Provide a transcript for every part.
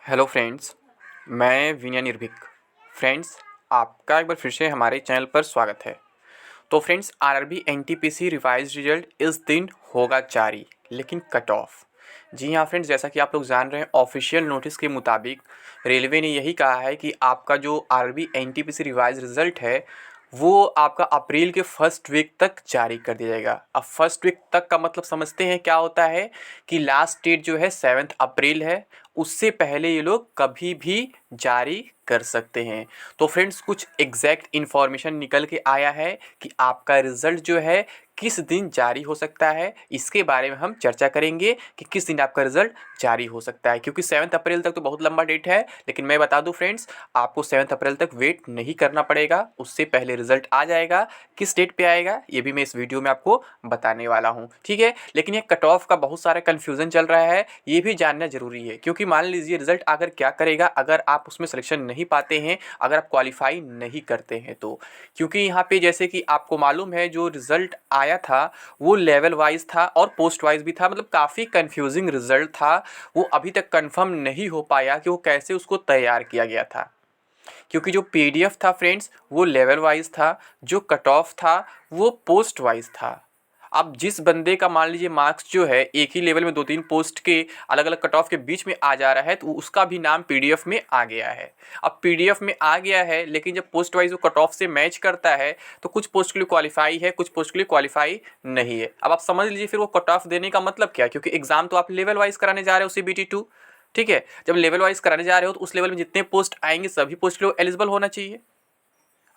Hello friends, मैं विनय निर्भीक। Friends, आपका एक बार फिर से हमारे चैनल पर स्वागत है। तो friends, RRB NTPC revise result इस दिन होगा जारी, लेकिन कट ऑफ। जी हाँ फ्रेंड्स, जैसा कि आप लोग जान रहे हैं, ऑफिशियल नोटिस के मुताबिक रेलवे ने यही कहा है कि आपका जो आरआरबी एनटीपीसी रिवाइज रिजल्ट है वो आपका अप्रैल के फर्स्ट वीक तक जारी कर दिया जाएगा। अब फर्स्ट वीक तक का मतलब समझते हैं क्या होता है कि लास्ट डेट जो है 7 अप्रैल है, उससे पहले ये लोग कभी भी जारी कर सकते हैं। तो फ्रेंड्स, कुछ एग्जैक्ट इन्फॉर्मेशन निकल के आया है कि आपका रिज़ल्ट जो है किस दिन जारी हो सकता है। इसके बारे में हम चर्चा करेंगे कि किस दिन आपका रिज़ल्ट जारी हो सकता है, क्योंकि 7 अप्रैल तक तो बहुत लंबा डेट है। लेकिन मैं बता दूं फ्रेंड्स, आपको 7 अप्रैल तक वेट नहीं करना पड़ेगा, उससे पहले रिज़ल्ट आ जाएगा। किस डेट पे आएगा ये भी मैं इस वीडियो में आपको बताने वाला हूँ, ठीक है। लेकिन ये कट ऑफ का बहुत सारा कन्फ्यूज़न चल रहा है, ये भी जानना ज़रूरी है, क्योंकि मान लीजिए रिज़ल्ट आकर क्या करेगा अगर आप उसमें सिलेक्शन नहीं पाते हैं, अगर आप क्वालिफाई नहीं करते हैं तो। क्योंकि यहाँ पे जैसे कि आपको मालूम है, जो रिज़ल्ट आया था वो लेवल वाइज था और पोस्ट वाइज भी था, मतलब काफ़ी कन्फ्यूजिंग रिज़ल्ट था। वो अभी तक कंफर्म नहीं हो पाया कि वो कैसे उसको तैयार किया गया था, क्योंकि जो पीडीएफ था फ्रेंड्स वो लेवल वाइज था, जो कट ऑफ था वो पोस्ट वाइज था। अब जिस बंदे का मान लीजिए मार्क्स जो है एक ही लेवल में दो तीन पोस्ट के अलग अलग कट ऑफ के बीच में आ जा रहा है, तो उसका भी नाम पीडीएफ में आ गया है। अब पीडीएफ में आ गया है, लेकिन जब पोस्ट वाइज वो कट ऑफ से मैच करता है तो कुछ पोस्ट के लिए क्वालिफाई है, कुछ पोस्ट के लिए क्वालिफाई नहीं है। अब आप समझ लीजिए फिर वो कट ऑफ देने का मतलब क्या है, क्योंकि एग्जाम तो आप लेवल वाइज कराने जा रहे हो CBT2, ठीक है। जब लेवल वाइज कराने जा रहे हो तो उस लेवल में जितने पोस्ट आएंगे सभी पोस्ट के लिए एलिजिबल होना चाहिए।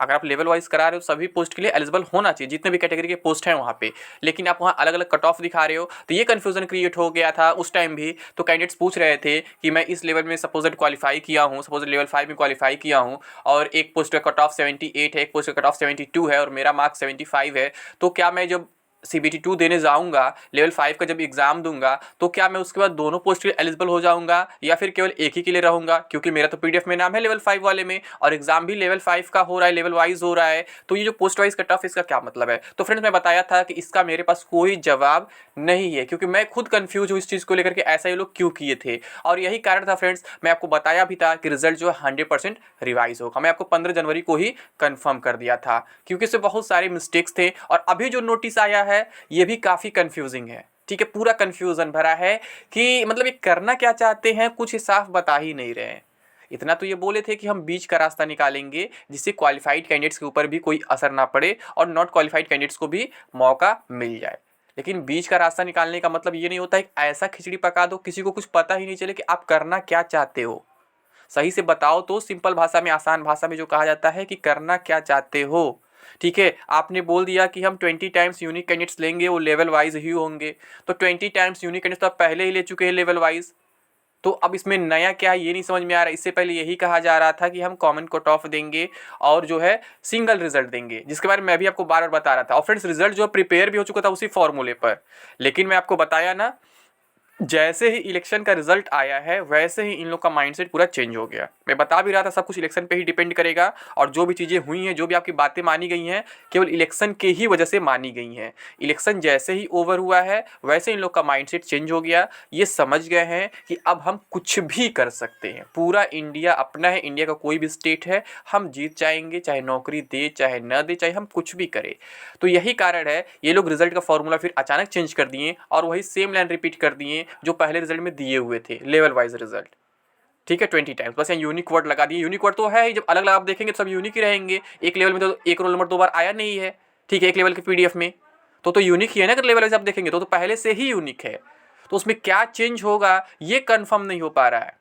अगर आप लेवल वाइज करा रहे हो सभी पोस्ट के लिए एलिजिबल होना चाहिए, जितने भी कैटेगरी के पोस्ट हैं वहाँ पे। लेकिन आप वहाँ अलग अलग कट ऑफ दिखा रहे हो, तो ये कन्फ्यूजन क्रिएट हो गया था उस टाइम भी। तो कैंडिडेट्स पूछ रहे थे कि मैं इस लेवल में सपोज क्वालिफाई किया हूँ, सपोज लेवल 5 में क्वालिफाई किया हूँ, और एक पोस्ट का कट ऑफ 78 है, एक पोस्ट का कट ऑफ 72 है और मेरा मार्क्स 75 है, तो क्या मैं जब CBT2 देने जाऊंगा, लेवल 5 का जब एग्जाम दूंगा, तो क्या मैं उसके बाद दोनों पोस्ट के लिए एलिजिबल हो जाऊंगा या फिर केवल एक ही के लिए रहूंगा? क्योंकि मेरा तो पीडीएफ में नाम है लेवल 5 वाले में और एग्जाम भी लेवल 5 का हो रहा है, लेवल वाइज हो रहा है। तो ये जो पोस्ट वाइज कट ऑफ, इसका क्या मतलब है? तो फ्रेंड्स, मैं बताया था कि इसका मेरे पास कोई जवाब नहीं है, क्योंकि मैं खुद कंफ्यूज हूँ इस चीज़ को लेकर के ऐसा ये लोग क्यों किए थे। और यही कारण था फ्रेंड्स, मैं आपको बताया भी था कि रिजल्ट जो है 100% रिवाइज होगा। मैं आपको 15 जनवरी को ही कंफर्म कर दिया था, क्योंकि इससे बहुत सारे मिस्टेक्स थे। और अभी जो नोटिस आया है ये भी काफ़ी कंफ्यूजिंग है, ठीक है। पूरा कंफ्यूजन भरा है कि मतलब ये करना क्या चाहते हैं, कुछ साफ बता ही नहीं रहे हैं। इतना तो ये बोले थे कि हम बीच का रास्ता निकालेंगे, जिससे क्वालिफाइड कैंडिडेट्स के ऊपर भी कोई असर ना पड़े और नॉट क्वालिफाइड कैंडिडेट्स को भी मौका मिल जाए। लेकिन बीच का रास्ता निकालने का मतलब ये नहीं होता है ऐसा खिचड़ी पका दो किसी को कुछ पता ही नहीं चले कि आप करना क्या चाहते हो। सही से बताओ तो, सिंपल भाषा में, आसान भाषा में जो कहा जाता है कि करना क्या चाहते हो, ठीक है। आपने बोल दिया कि हम 20 टाइम्स यूनिक कैंडिडेट्स लेंगे, वो लेवल वाइज ही होंगे, तो 20 टाइम्स यूनिक कैंडिडेट्स तो आप पहले ही ले चुके हैं लेवल वाइज। तो अब इसमें नया क्या है ये नहीं समझ में आ रहा। इससे पहले यही कहा जा रहा था कि हम कॉमन कट ऑफ देंगे और जो है सिंगल रिजल्ट देंगे, जिसके बारे में मैं भी आपको बार बार बता रहा था। और फ्रेंड्स, रिजल्ट जो प्रिपेयर भी हो चुका था उसी फॉर्मूले पर। लेकिन मैं आपको बताया ना, जैसे ही इलेक्शन का रिजल्ट आया है वैसे ही इन लोग का माइंडसेट पूरा चेंज हो गया। मैं बता भी रहा था सब कुछ इलेक्शन पे ही डिपेंड करेगा, और जो भी चीज़ें हुई हैं, जो भी आपकी बातें मानी गई हैं, केवल इलेक्शन के ही वजह से मानी गई हैं। इलेक्शन जैसे ही ओवर हुआ है वैसे इन लोग का माइंडसेट चेंज हो गया। ये समझ गए हैं कि अब हम कुछ भी कर सकते हैं, पूरा इंडिया अपना है, इंडिया का कोई भी स्टेट है, हम जीत जाएंगे, चाहे नौकरी दे चाहे न दे, चाहे हम कुछ भी करें। तो यही कारण है ये लोग रिजल्ट का फॉर्मूला फिर अचानक चेंज कर दिए और वही सेम लाइन रिपीट कर दिए जो पहले रिजल्ट में दिए हुए थे, लेवल वाइज रिजल्ट, ठीक है। 20 टाइम्स बस यहाँ यूनिक वर्ड लगा दिए। यूनिक वर्ड तो है ही, जब अलग अलग आप देखेंगे तो सब यूनिक ही रहेंगे। एक लेवल में तो एक रोल नंबर दो बार आया नहीं है, ठीक है, एक लेवल के पीडीएफ में तो यूनिक ही है ना। अगर लेवल वाइज आप देखेंगे तो पहले से ही यूनिक है, तो उसमें क्या चेंज होगा ये कंफर्म नहीं हो पा रहा है।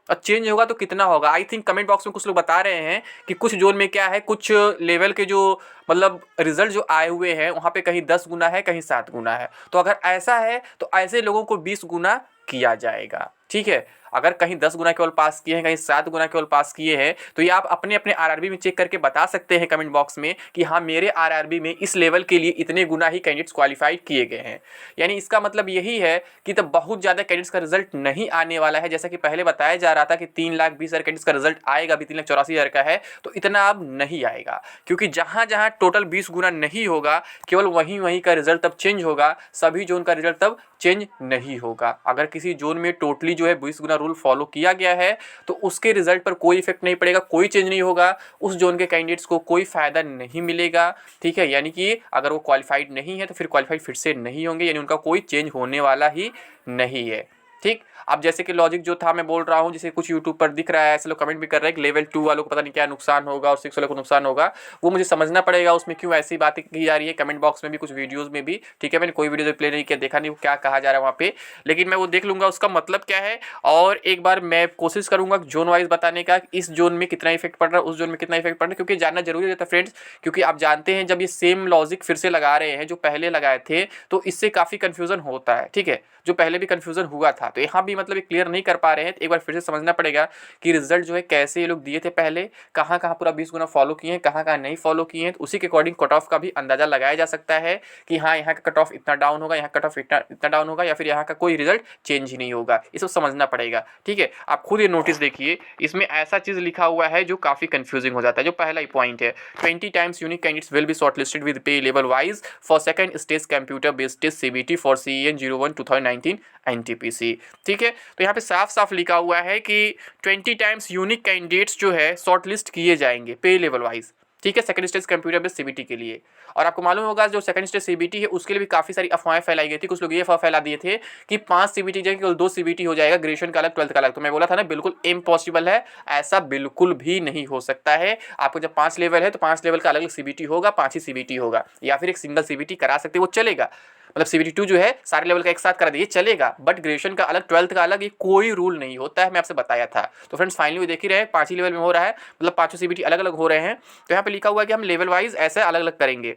और चेंज होगा तो कितना होगा? आई थिंक कमेंट बॉक्स में कुछ लोग बता रहे हैं कि कुछ जोन में क्या है, कुछ लेवल के जो मतलब रिजल्ट जो आए हुए हैं वहाँ पे कहीं 10 गुना है, कहीं 7 गुना है। तो अगर ऐसा है तो ऐसे लोगों को 20 गुना किया जाएगा, ठीक है। अगर कहीं 10 गुना केवल पास किए हैं, कहीं 7 गुना केवल पास किए हैं, तो ये आप अपने अपने आरआरबी में चेक करके बता सकते हैं कमेंट बॉक्स में कि हाँ, मेरे आरआरबी में इस लेवल के लिए इतने गुना ही कैंडिडेट्स क्वालिफाइड किए गए हैं। यानी इसका मतलब यही है कि तब बहुत ज़्यादा कैंडिडेट्स का रिजल्ट नहीं आने वाला है। जैसा कि पहले बताया जा रहा था कि 3,20,000 कैंडिडेट्स का रिजल्ट आएगा, अभी 3,84,000 का है, तो इतना अब नहीं आएगा, क्योंकि जहाँ जहाँ टोटल 20 गुना नहीं होगा, केवल वहीं वहीं का रिजल्ट तब चेंज होगा, सभी जोन का रिजल्ट तब चेंज नहीं होगा। अगर किसी जोन में टोटली जो है 20 गुना रूल फॉलो किया गया है तो उसके रिजल्ट पर कोई इफेक्ट नहीं पड़ेगा, कोई चेंज नहीं होगा, उस जोन के कैंडिडेट्स को कोई फायदा नहीं मिलेगा। ठीक है, यानी कि अगर वो क्वालिफाइड नहीं है तो फिर क्वालिफाइड फिर से नहीं होंगे, यानी उनका कोई चेंज होने वाला ही नहीं है। ठीक, अब जैसे कि लॉजिक जो था मैं बोल रहा हूँ, जैसे कुछ यूट्यूब पर दिख रहा है, ऐसे लोग कमेंट भी कर रहे हैं कि लेवल 2 वालों को पता नहीं क्या नुकसान होगा और 6 वालों को नुकसान होगा, वो मुझे समझना पड़ेगा उसमें क्यों ऐसी बातें की जा रही है, कमेंट बॉक्स में भी कुछ वीडियोस में भी। ठीक है, मैंने कोई वीडियो प्ले नहीं किया, देखा नहीं क्या कहा जा रहा है वहाँ पे, लेकिन मैं वो देख लूंगा उसका मतलब क्या है, और एक बार मैं कोशिश करूंगा जोन वाइज बताने का, इस जोन में कितना इफेक्ट पड़ रहा है, उस जोन में कितना इफेक्ट पड़ रहा है, क्योंकि जानना जरूरी रहता है फ्रेंड्स, क्योंकि आप जानते हैं जब ये सेम लॉजिक फिर से लगा रहे हैं जो पहले लगाए थे तो इससे काफ़ी कन्फ्यूजन होता है। ठीक है, जो पहले भी कन्फ्यूजन हुआ था, तो यहाँ भी मतलब क्लियर नहीं कर पा रहे हैं, तो एक बार फिर से समझना पड़ेगा कि रिजल्ट जो है कैसे ये लोग दिए थे पहले, कहाँ कहाँ पूरा 20 गुना फॉलो किए हैं, कहाँ कहाँ नहीं फॉलो किए हैं, तो उसी के अकॉर्डिंग कट ऑफ का भी अंदाजा लगाया जा सकता है कि हाँ यहाँ का कट ऑफ इतना डाउन होगा, यहाँ कट ऑफ इतना डाउन होगा, या फिर यहाँ का कोई रिजल्ट चेंज ही नहीं होगा, ये सब समझना पड़ेगा। ठीक है, आप खुद ये नोटिस देखिए, इसमें ऐसा चीज़ लिखा हुआ है जो काफ़ी कन्फ्यूजिंग हो जाता है। जो पहला ही पॉइंट है, 20 times unique candidates will be shortlisted with pay level wise for second stage computer based test CBT फॉर CEN 01 2019 NTPC। ठीक है, तो यहाँ पे साफ साफ लिखा हुआ है कि 20 टाइम्स यूनिक कैंडिडेट्स जो है शॉर्ट लिस्ट किए जाएंगे पे लेवल वाइज। ठीक है, second stage computer based CBT के लिए। और आपको मालूम होगा जो सेकंड स्टेज CBT है उसके लिए भी काफ़ी सारी अफवाहें फैलाई गई थी। कुछ लोग ये अफवाह फैला दिए थे कि 5 CBT जाएंगे, केवल 2 CBT हो जाएगा, ग्रेजुएशन का अलग, 12th का अलग। तो मैं बोला था ना बिल्कुल इम्पॉसिबल है, ऐसा बिल्कुल भी नहीं हो सकता है। आपको जब 5 लेवल है तो 5 लेवल का अलग अलग CBT होगा, 5 ही CBT होगा, या फिर एक सिंगल CBT करा सकते वो चलेगा, मतलब CBT 2 जो है सारे लेवल का एक साथ करा दिए चलेगा, बट ग्रेजुएशन का अलग, 12th का अलग, ये कोई रूल नहीं होता है, मैं आपसे बताया था। तो फ्रेंड्स फाइनली वो देख ही रहे हैं 5 ही लेवल में हो रहा है, मतलब 5 CBT अलग अलग हो रहे हैं। तो यहाँ पे लिखा हुआ है कि हम लेवल वाइज ऐसे अलग अलग करेंगे।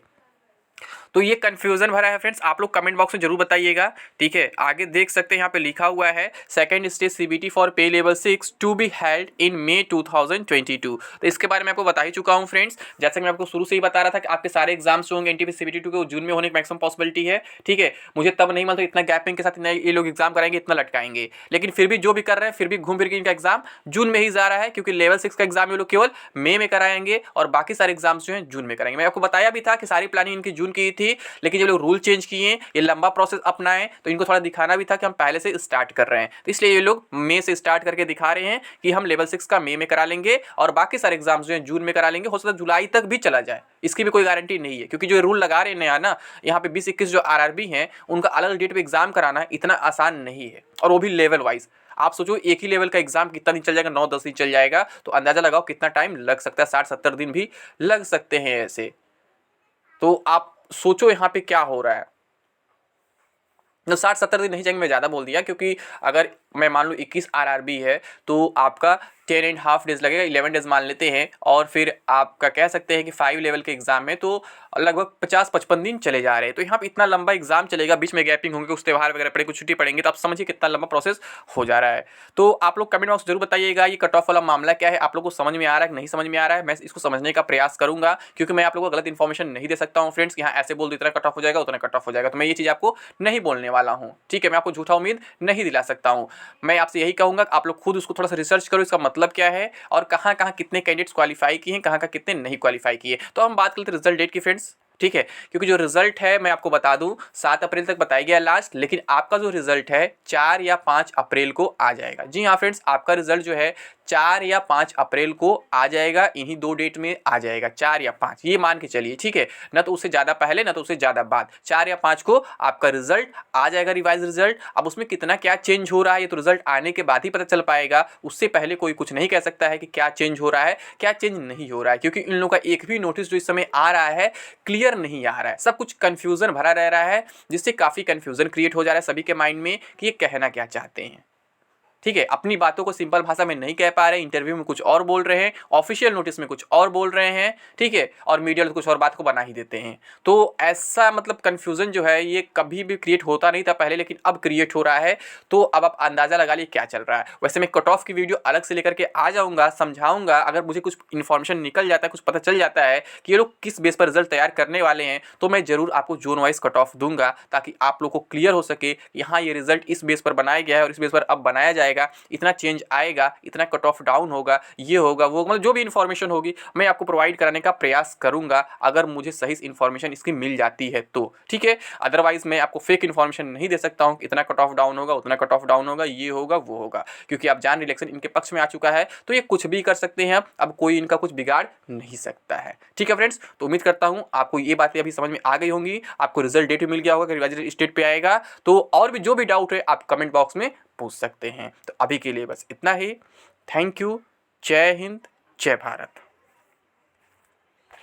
तो ये कंफ्यूजन भरा है फ्रेंड्स, आप लोग कमेंट बॉक्स में जरूर बताइएगा। ठीक है, आगे देख सकते हैं यहाँ पे लिखा हुआ है second stage CBT for pay level 6 to be held in May 2022। तो इसके बारे में आपको बता ही चुका हूँ फ्रेंड्स, जैसे मैं आपको शुरू से ही बता रहा था कि आपके सारे एग्जाम्स होंगे NTPC CBT 2 के जून में होने की मैक्सिमम पॉसिबिलिटी है। ठीक है, मुझे तब नहीं मतलब इतना गैपिंग के साथ ये लोग एग्जाम कराएंगे, इतना लटकाएंगे, लेकिन फिर भी जो भी कर रहे हैं फिर भी घूम फिर के इनका एग्जाम जून में ही जा रहा है, क्योंकि लेवल 6 का एग्जाम ये लोग केवल मई में कराएंगे और बाकी सारे एग्जाम्स जो हैं जून में कराएंगे। मैं आपको बताया भी था कि सारी प्लानिंग इनकी जून की थी, लेकिन जब लोग रूल चेंज किए, ये लंबा प्रोसेस अपनाएं, तो इनको थोड़ा दिखाना भी था कि हम पहले से स्टार्ट कर रहे हैं, तो इसलिए ये लोग मई से स्टार्ट करके दिखा रहे हैं कि हम लेवल 6 का मई में करा लेंगे और बाकी सारे एग्जाम्स जो हैं जून में करा लेंगे। हो सकता है जुलाई तक भी चला जाए, इसकी भी कोई गारंटी नहीं है, क्योंकि जो रूल लगा रहे हैं नया ना, यहाँ पे 20-21 जो RRB हैं उनका अलग डेट पे एग्जाम कराना इतना आसान नहीं है, और वो भी लेवल वाइज। आप सोचो एक ही लेवल का एग्जाम कितना दिन चल जाएगा, 9-10 दिन चल जाएगा, तो अंदाजा लगाओ कितना टाइम लग सकता है, 60-70 दिन भी लग सकते हैं ऐसे। तो आप सोचो यहाँ पे क्या हो रहा है, तो 60-70 दिन नहीं जाएंगे, मैं ज़्यादा बोल दिया, क्योंकि अगर मैं मान लूँ 21 RRB है तो आपका 10.5 डेज लगेगा, 11 डेज मान लेते हैं, और फिर आपका कह सकते हैं कि 5 लेवल के एग्जाम में तो लगभग 50-55 दिन चले जा रहे हैं। तो यहाँ पे इतना लंबा एग्जाम चलेगा, बीच में गैपिंग होंगे, कुछ त्यौहार वगैरह पड़े, कुछ छुट्टी पड़ेंगे, तो आप समझिए कितना लंबा प्रोसेस हो जा रहा है। तो आप लोग कमेंट बॉक्स जरूर बताइएगा ये कट ऑफ वाला मामला क्या है, आप लोग को समझ में आ रहा है कि नहीं समझ में आ रहा है। मैं इसको समझने का प्रयास करूंगा, क्योंकि मैं आप लोगों को गलत इन्फॉर्मेशन नहीं दे सकता हूँ फ्रेंड्स, यहाँ ऐसे बोल दो इतना कट ऑफ हो जाएगा, उतना कट ऑफ हो जाएगा, तो मैं ये चीज़ आपको नहीं बोलने वाला हूँ। ठीक है, मैं आपको झूठा उम्मीद नहीं दिला सकता हूँ। मैं आपसे यही कहूँगा आप लोग खुद उसको थोड़ा सा रिसर्च करो, इसका मतलब क्या है और कहाँ कहाँ कितने कैंडिडेट्स क्वालिफाई किए हैं, कहाँ कहाँ कितने नहीं क्वालिफाई किए। तो हम बात करते हैं रिजल्ट डेट की फ्रेंड्स। ठीक है, क्योंकि जो रिजल्ट है मैं आपको बता दूं 7 अप्रैल तक बताया गया लास्ट, लेकिन आपका जो रिजल्ट है 4 या 5 अप्रैल को आ जाएगा। जी हाँ फ्रेंड्स, आपका रिजल्ट जो है 4 या 5 अप्रैल को आ जाएगा, इन्हीं 2 डेट में आ जाएगा, 4 या 5, ये मान के चलिए। ठीक है, ना तो उससे ज़्यादा पहले ना तो उससे ज़्यादा बाद, 4 या 5 को आपका रिजल्ट आ जाएगा, रिवाइज रिजल्ट। अब उसमें कितना क्या चेंज हो रहा है ये तो रिजल्ट आने के बाद ही पता चल पाएगा, उससे पहले कोई कुछ नहीं कह सकता है कि क्या चेंज हो रहा है क्या चेंज नहीं हो रहा है, क्योंकि इन लोगों का एक भी नोटिस जो इस समय आ रहा है क्लियर नहीं आ रहा है, सब कुछ कंफ्यूजन भरा रह रहा है, जिससे काफ़ी कंफ्यूजन क्रिएट हो जा रहा है सभी के माइंड में कि ये कहना क्या चाहते हैं। ठीक है, अपनी बातों को सिंपल भाषा में नहीं कह पा रहे, इंटरव्यू में कुछ और बोल रहे हैं, ऑफिशियल नोटिस में कुछ और बोल रहे हैं। ठीक है, और मीडिया कुछ और बात को बना ही देते हैं। तो ऐसा मतलब कन्फ्यूज़न जो है ये कभी भी क्रिएट होता नहीं था पहले, लेकिन अब क्रिएट हो रहा है। तो अब आप अंदाज़ा लगा लीजिए क्या चल रहा है। वैसे मैं कट ऑफ की वीडियो अलग से लेकर के आ जाऊँगा, समझाऊँगा, अगर मुझे कुछ इन्फॉर्मेशन निकल जाता है, कुछ पता चल जाता है कि ये लोग किस बेस पर रिजल्ट तैयार करने वाले हैं, तो मैं ज़रूर आपको जोन वाइज कट ऑफ दूंगा, ताकि आप लोग को क्लियर हो सके कि हाँ ये रिजल्ट इस बेस पर बनाया गया है और इस बेस पर अब बनाया जाएगा। जाएगा, इतना चेंज आएगा, इतना कट ऑफ डाउन होगा, ये होगा वो, मतलब जो भी इन्फॉर्मेशन होगी मैं आपको प्रोवाइड कराने का प्रयास करूंगा अगर मुझे सही इन्फॉर्मेशन इसकी मिल जाती है तो, ठीक है। अदरवाइज मैं आपको फेक इन्फॉर्मेशन नहीं दे सकता हूँ, इतना कट ऑफ डाउन होगा, उतना कट ऑफ डाउन होगा, ये होगा वो होगा, क्योंकि आप जान इलेक्शन इनके पक्ष में आ चुका है तो ये कुछ भी कर सकते हैं, अब कोई इनका कुछ बिगाड़ नहीं सकता है, ठीक है फ्रेंड्स। तो उम्मीद करता हूँ आपको ये बातें अभी समझ में आ गई होंगी, आपको रिजल्ट डेट भी मिल गया होगा कि रिवाइज्ड स्टेट पे आएगा। तो और भी जो भी डाउट है आप कमेंट बॉक्स में पूछ सकते हैं। तो अभी के लिए बस इतना ही। Thank you. जय हिंद, जय भारत।